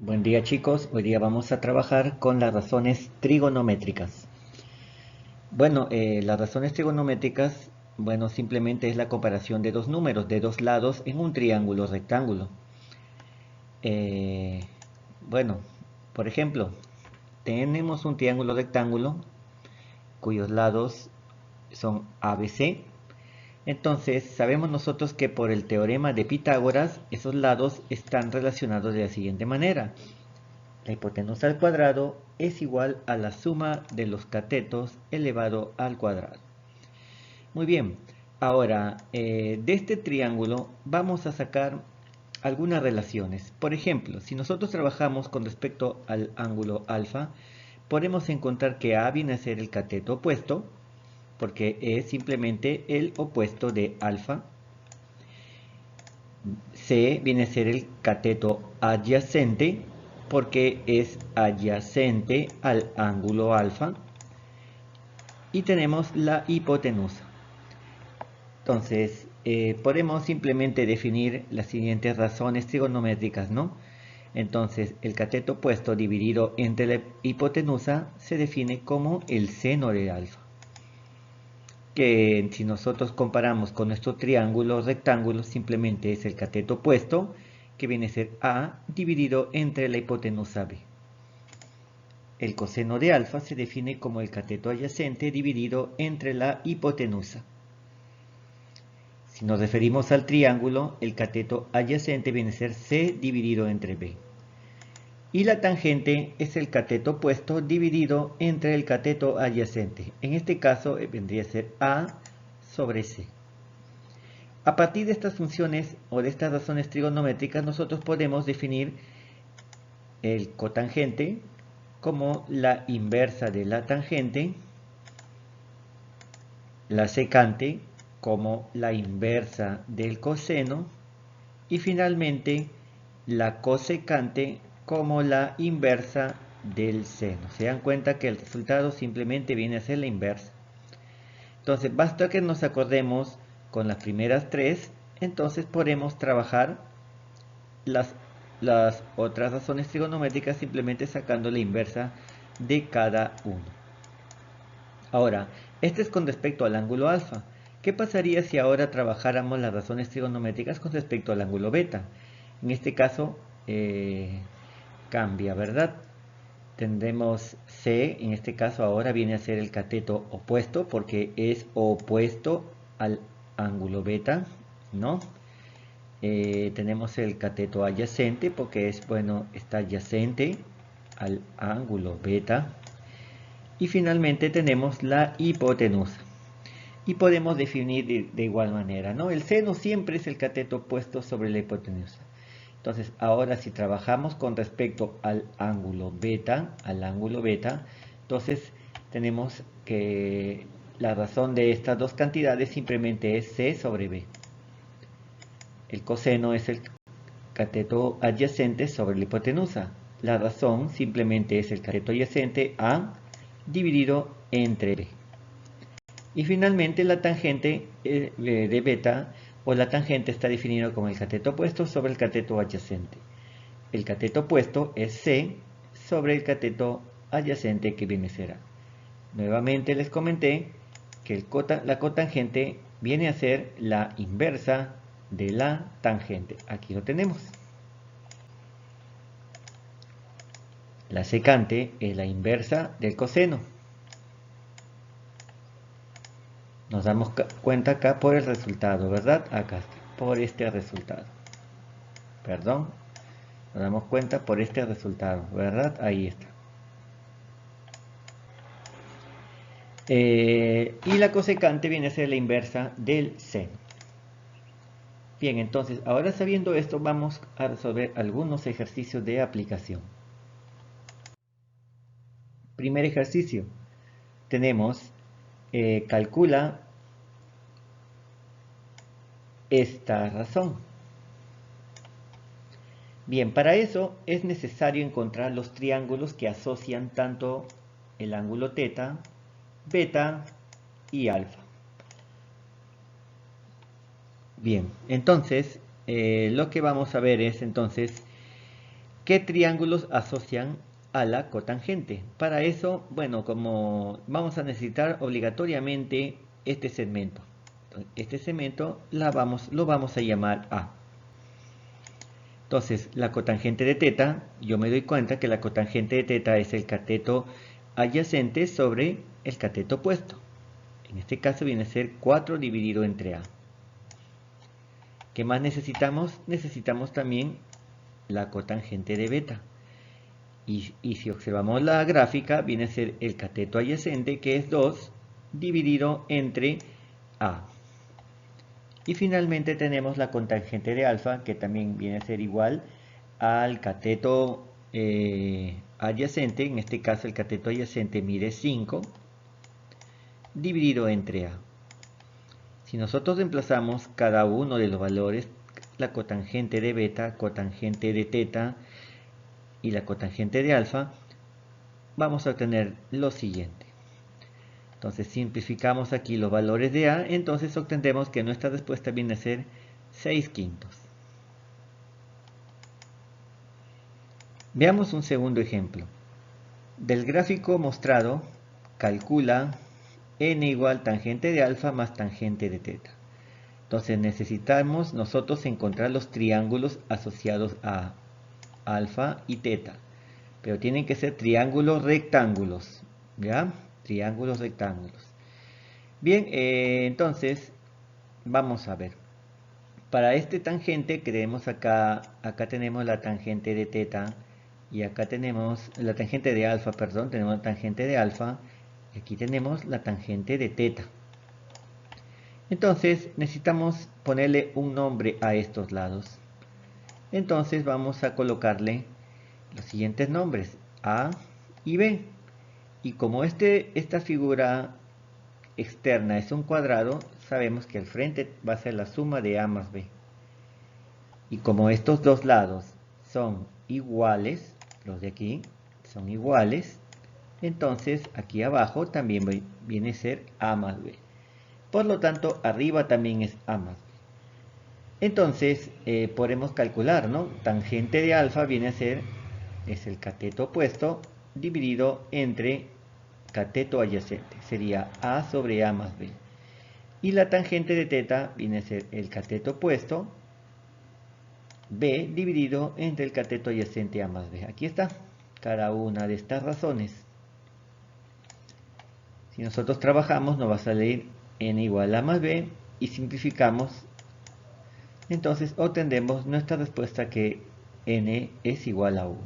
Buen día chicos, hoy día vamos a trabajar con las razones trigonométricas. Las razones trigonométricas, simplemente es la comparación de dos números, de dos lados en un triángulo rectángulo. Eh, bueno, por ejemplo, tenemos un triángulo rectángulo cuyos lados son ABC. Entonces, sabemos nosotros que por el teorema de Pitágoras, esos lados están relacionados de la siguiente manera. La hipotenusa al cuadrado es igual a la suma de los catetos elevado al cuadrado. Muy bien, ahora de este triángulo vamos a sacar algunas relaciones. Por ejemplo, si nosotros trabajamos con respecto al ángulo alfa, podemos encontrar que A viene a ser el cateto opuesto, porque es simplemente el opuesto de alfa. C viene a ser el cateto adyacente, porque es adyacente al ángulo alfa. Y tenemos la hipotenusa. Entonces, podemos simplemente definir las siguientes razones trigonométricas, ¿no? Entonces, el cateto opuesto dividido entre la hipotenusa se define como el seno de alfa. Que si nosotros comparamos con nuestro triángulo rectángulo, simplemente es el cateto opuesto, que viene a ser A dividido entre la hipotenusa B. El coseno de alfa se define como el cateto adyacente dividido entre la hipotenusa. Si nos referimos al triángulo, el cateto adyacente viene a ser C dividido entre B. Y la tangente es el cateto opuesto dividido entre el cateto adyacente. En este caso vendría a ser A sobre C. A partir de estas funciones o de estas razones trigonométricas, nosotros podemos definir el cotangente como la inversa de la tangente, la secante como la inversa del coseno y finalmente la cosecante como la inversa del seno. Se dan cuenta que el resultado simplemente viene a ser la inversa. Entonces basta que nos acordemos con las primeras tres, entonces podemos trabajar las, las otras razones trigonométricas simplemente sacando la inversa de cada uno. Ahora, este es con respecto al ángulo alfa. ¿Qué pasaría si ahora trabajáramos las razones trigonométricas con respecto al ángulo beta? En este caso cambia, ¿verdad? Tendremos C, en este caso ahora viene a ser el cateto opuesto porque es opuesto al ángulo beta, ¿no? Tenemos el cateto adyacente porque está adyacente al ángulo beta. Y finalmente tenemos la hipotenusa. Y podemos definir de igual manera, ¿no? El seno siempre es el cateto opuesto sobre la hipotenusa. Entonces, ahora si trabajamos con respecto al ángulo beta, entonces tenemos que la razón de estas dos cantidades simplemente es C sobre B. El coseno es el cateto adyacente sobre la hipotenusa. La razón simplemente es el cateto adyacente A dividido entre B. Y finalmente la tangente de beta o la tangente está definida como el cateto opuesto sobre el cateto adyacente. El cateto opuesto es C sobre el cateto adyacente que viene a ser A. Nuevamente les comenté que la cotangente viene a ser la inversa de la tangente. Aquí lo tenemos. La secante es la inversa del coseno. Nos damos cuenta acá por el resultado, ¿verdad? Acá está, por este resultado. Perdón, nos damos cuenta por este resultado, ¿verdad? Ahí está. Y la cosecante viene a ser la inversa del seno. Bien, entonces, ahora sabiendo esto, vamos a resolver algunos ejercicios de aplicación. Primer ejercicio. Tenemos, calcula esta razón. Bien, para eso es necesario encontrar los triángulos que asocian tanto el ángulo teta, beta y alfa. Bien, entonces lo que vamos a ver es entonces ¿Qué triángulos asocian a la cotangente? Para eso, bueno, como vamos a necesitar obligatoriamente este segmento. Este segmento lo vamos a llamar A. Entonces, la cotangente de teta, yo me doy cuenta que la cotangente de teta es el cateto adyacente sobre el cateto opuesto. En este caso viene a ser 4 dividido entre A. ¿Qué más necesitamos? Necesitamos también la cotangente de beta. Y si observamos la gráfica, viene a ser el cateto adyacente, que es 2, dividido entre A. Y finalmente tenemos la cotangente de alfa, que también viene a ser igual al cateto adyacente. En este caso el cateto adyacente mide 5, dividido entre A. Si nosotros reemplazamos cada uno de los valores, la cotangente de beta, cotangente de teta y la cotangente de alfa, vamos a obtener lo siguiente. Entonces simplificamos aquí los valores de A, entonces obtendremos que nuestra respuesta viene a ser 6/5. Veamos un segundo ejemplo. Del gráfico mostrado, calcula n igual tangente de alfa más tangente de teta. Entonces necesitamos nosotros encontrar los triángulos asociados a alfa y teta. Pero tienen que ser triángulos rectángulos. ¿Ya? Triángulos rectángulos. Bien, entonces vamos a ver. Para este tangente que tenemos acá tenemos la tangente de teta y acá tenemos la tangente de alfa, perdón, tenemos la tangente de alfa y aquí tenemos la tangente de teta. Entonces necesitamos ponerle un nombre a estos lados. Entonces vamos a colocarle los siguientes nombres, A y B. Y como esta figura externa es un cuadrado, sabemos que el frente va a ser la suma de A más B. Y como estos dos lados son iguales, los de aquí son iguales, entonces aquí abajo también viene a ser A más B. Por lo tanto, arriba también es A más B. Entonces, podemos calcular, ¿no? Tangente de alfa viene a ser, es el cateto opuesto, dividido entre cateto adyacente. Sería A sobre A más B. Y la tangente de teta viene a ser el cateto opuesto, B, dividido entre el cateto adyacente A más B. Aquí está, cada una de estas razones. Si nosotros trabajamos, nos va a salir n igual a A más B y simplificamos. Entonces obtendremos nuestra respuesta que n es igual a 1.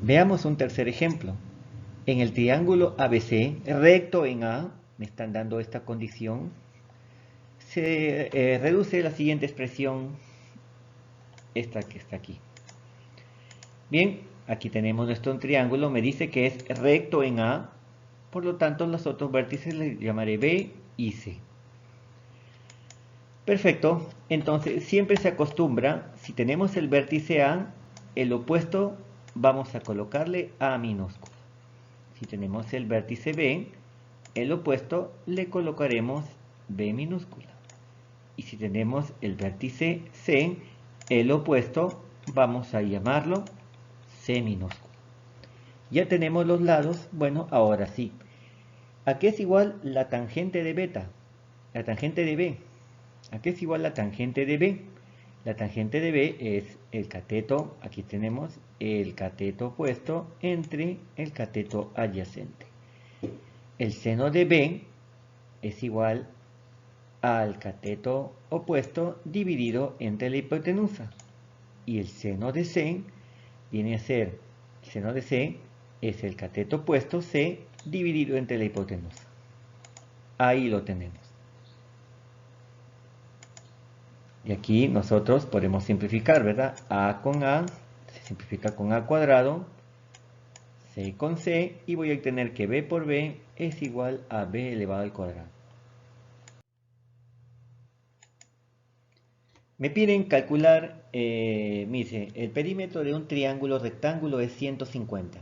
Veamos un tercer ejemplo. En el triángulo ABC, recto en A, me están dando esta condición, se reduce la siguiente expresión, esta que está aquí. Bien, aquí tenemos nuestro triángulo, me dice que es recto en A, por lo tanto los otros vértices les llamaré B y C. Perfecto, entonces siempre se acostumbra, si tenemos el vértice A, el opuesto vamos a colocarle A minúscula. Si tenemos el vértice B, el opuesto le colocaremos B minúscula. Y si tenemos el vértice C, el opuesto vamos a llamarlo C minúscula. Ya tenemos los lados, bueno, ahora sí. ¿A qué es igual la tangente de beta? La tangente de B. ¿A qué es igual la tangente de B? La tangente de B es el cateto, aquí tenemos el cateto opuesto entre el cateto adyacente. El seno de B es igual al cateto opuesto dividido entre la hipotenusa. Y el seno de C viene a ser, el seno de C es el cateto opuesto C dividido entre la hipotenusa. Ahí lo tenemos. Y aquí nosotros podemos simplificar, ¿verdad? A con A se simplifica con A cuadrado, C con C, y voy a obtener que B por B es igual a B elevado al cuadrado. Me piden calcular, me dice, el perímetro de un triángulo rectángulo es 150.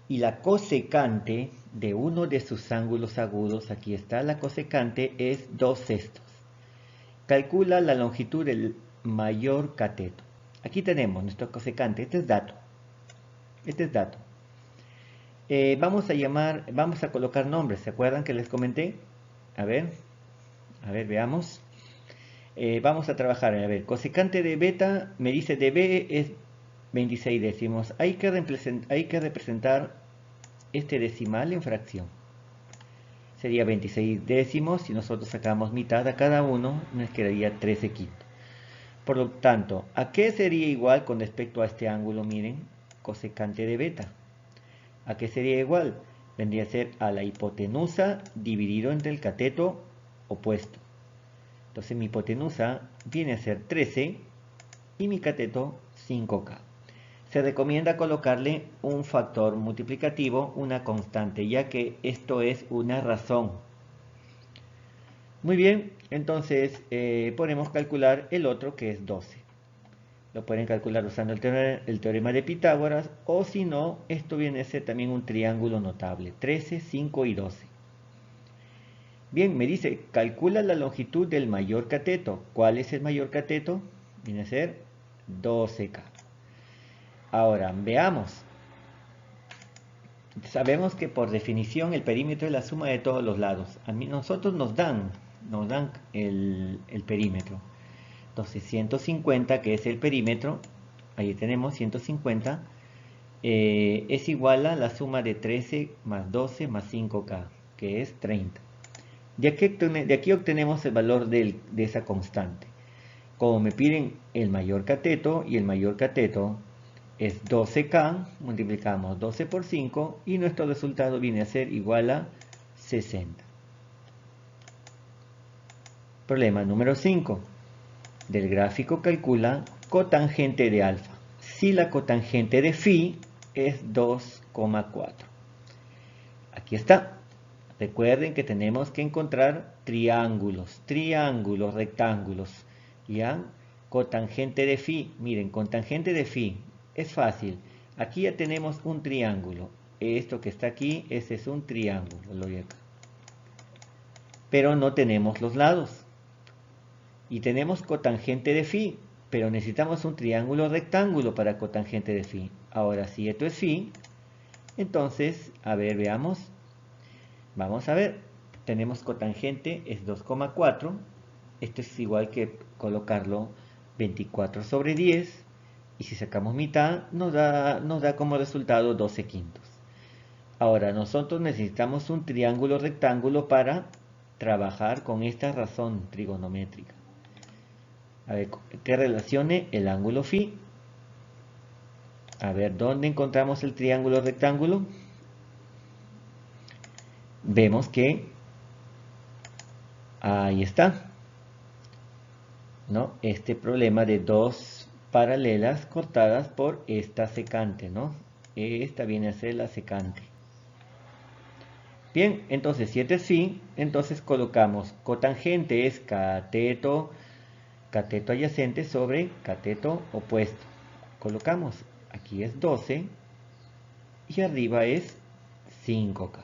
Y la cosecante de uno de sus ángulos agudos, aquí está, la cosecante es 2/6. Calcula la longitud mayor cateto. Aquí tenemos nuestro cosecante, este es dato. Este es dato. Vamos a colocar nombres, ¿se acuerdan que les comenté? A ver, veamos. Vamos a trabajar, a ver, cosecante de beta, me dice de B es 26 décimos. Hay que representar este decimal en fracción. Sería 26 décimos, si nosotros sacamos mitad a cada uno, nos quedaría 13 quintos. Por lo tanto, ¿a qué sería igual con respecto a este ángulo? Miren, cosecante de beta. ¿A qué sería igual? Vendría a ser a la hipotenusa dividido entre el cateto opuesto. Entonces mi hipotenusa viene a ser 13 y mi cateto 5K. Se recomienda colocarle un factor multiplicativo, una constante, ya que esto es una razón. Muy bien, entonces podemos calcular el otro, que es 12. Lo pueden calcular usando el teorema de Pitágoras, o si no, esto viene a ser también un triángulo notable, 13, 5 y 12. Bien, me dice, calcula la longitud del mayor cateto. ¿Cuál es el mayor cateto? Viene a ser 12K. Ahora, veamos. Sabemos que por definición el perímetro es la suma de todos los lados. Nosotros nos dan el perímetro. Entonces 150, que es el perímetro, ahí tenemos 150, es igual a la suma de 13 más 12 más 5K, que es 30. De aquí obtenemos el valor de esa constante. Como me piden el mayor cateto, y el mayor cateto es 12K, multiplicamos 12 por 5 y nuestro resultado viene a ser igual a 60. Problema número 5. Del gráfico calcula cotangente de alfa. Si la cotangente de phi es 2,4. Aquí está. Recuerden que tenemos que encontrar triángulos, rectángulos. ¿Ya? Cotangente de phi. Miren, cotangente de phi es fácil. Aquí ya tenemos un triángulo. Esto que está aquí, ese es un triángulo. Lo voy acá. Pero no tenemos los lados. Y tenemos cotangente de phi, pero necesitamos un triángulo rectángulo para cotangente de phi. Ahora, si esto es phi, entonces, a ver, veamos. Vamos a ver, tenemos cotangente, es 2,4. Esto es igual que colocarlo 24 sobre 10. Y si sacamos mitad, nos da como resultado 12 quintos. Ahora, nosotros necesitamos un triángulo rectángulo para trabajar con esta razón trigonométrica. A ver, que relacione el ángulo phi. A ver, ¿dónde encontramos el triángulo rectángulo? Vemos que ahí está, ¿no? Este problema de dos paralelas cortadas por esta secante, ¿no? Esta viene a ser la secante. Bien, entonces si este es phi, entonces colocamos cotangente es cateto adyacente sobre cateto opuesto. Colocamos, aquí es 12 y arriba es 5K.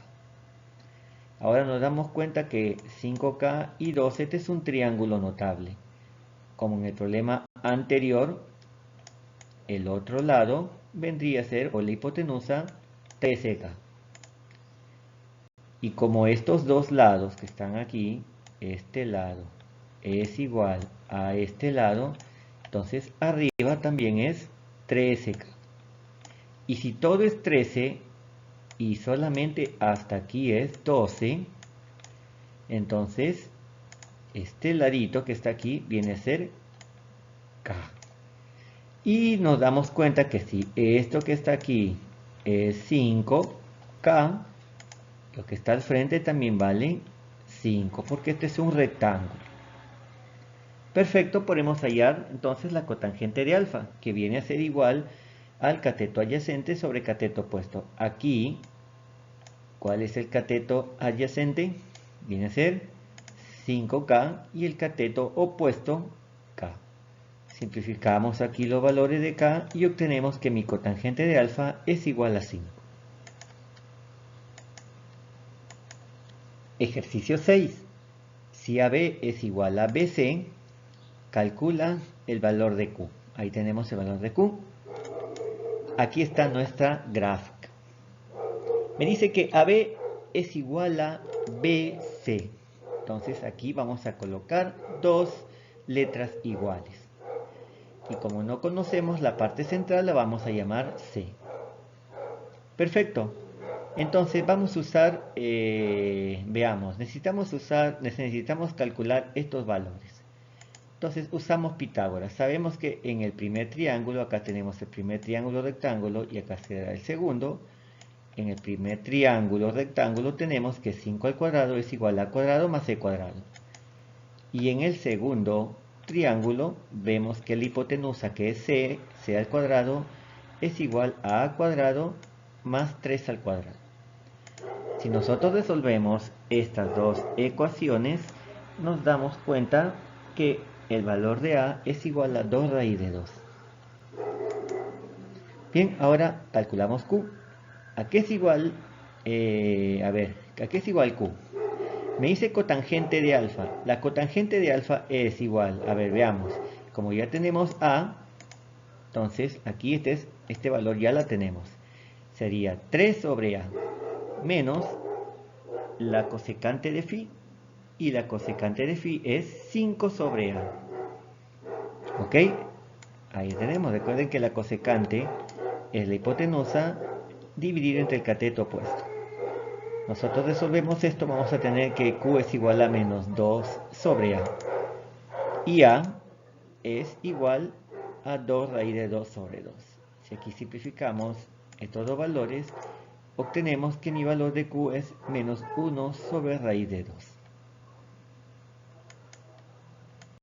Ahora nos damos cuenta que 5K y 12 este es un triángulo notable. Como en el problema anterior, el otro lado vendría a ser, o la hipotenusa, 13K. Y como estos dos lados que están aquí, este lado es igual a este lado, entonces arriba también es 13K. Y si todo es 13 y solamente hasta aquí es 12, entonces este ladito que está aquí viene a ser K. Y nos damos cuenta que si esto que está aquí es 5K, lo que está al frente también vale 5, porque este es un rectángulo. Perfecto, podemos hallar entonces la cotangente de alfa, que viene a ser igual al cateto adyacente sobre cateto opuesto. Aquí, ¿cuál es el cateto adyacente? Viene a ser 5K y el cateto opuesto, K. Simplificamos aquí los valores de K y obtenemos que mi cotangente de alfa es igual a 5. Ejercicio 6. Si AB es igual a BC, calcula el valor de Q. Ahí tenemos el valor de Q. Aquí está nuestra gráfica. Me dice que AB es igual a BC. Entonces aquí vamos a colocar dos letras iguales. Y como no conocemos la parte central, la vamos a llamar C. Perfecto. Entonces vamos a usar, veamos, necesitamos calcular estos valores. Entonces usamos Pitágoras. Sabemos que en el primer triángulo, acá tenemos el primer triángulo rectángulo y acá será el segundo. En el primer triángulo rectángulo tenemos que 5 al cuadrado es igual a cuadrado más c cuadrado. Y en el segundo triángulo vemos que la hipotenusa, que es c al cuadrado, es igual a cuadrado más 3 al cuadrado. Si nosotros resolvemos estas dos ecuaciones, nos damos cuenta que el valor de a es igual a 2 raíz de 2. Bien, ahora calculamos q. ¿A qué es igual? ¿A qué es igual q? Me dice cotangente de alfa. La cotangente de alfa es igual, veamos, como ya tenemos a, entonces aquí este valor ya la tenemos. Sería 3 sobre a menos la cosecante de phi, y la cosecante de phi es 5 sobre a. ¿Ok? Ahí tenemos. Recuerden que la cosecante es la hipotenusa dividida entre el cateto opuesto. Nosotros resolvemos esto, vamos a tener que q es igual a menos 2 sobre a. Y a es igual a 2 raíz de 2 sobre 2. Si aquí simplificamos estos dos valores, obtenemos que mi valor de q es menos 1 sobre raíz de 2.